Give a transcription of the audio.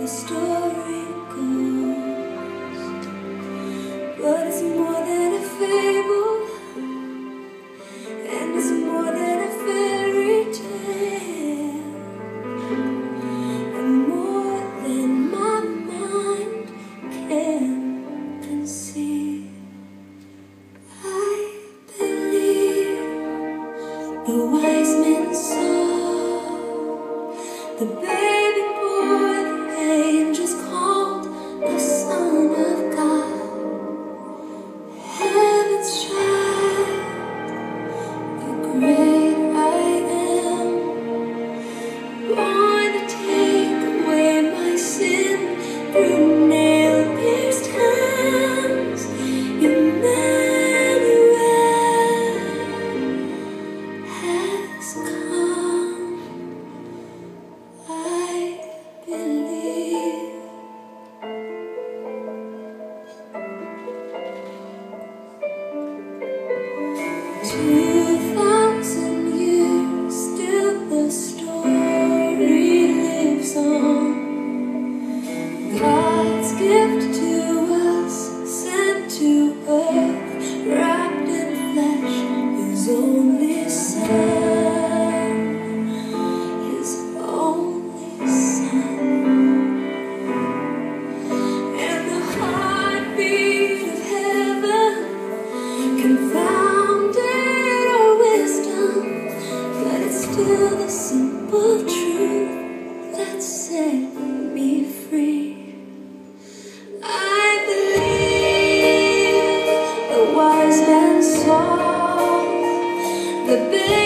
the story goes, but it's more than a fable, and it's more than a fairy tale, and more than my mind can conceive. I believe the wise men saw the baby boy the angels called the Son of God, heaven's child, the great I am, born to take away my sin through nail-pierced hands. Emmanuel has come. I believe. 2,000 years, still the story lives on. God's gift to us, sent to earth, wrapped in flesh, His only Son, His only Son. And the heartbeat of heaven confounded our wisdom, but it's still the simple truth that set me free. I believe the wise men saw the baby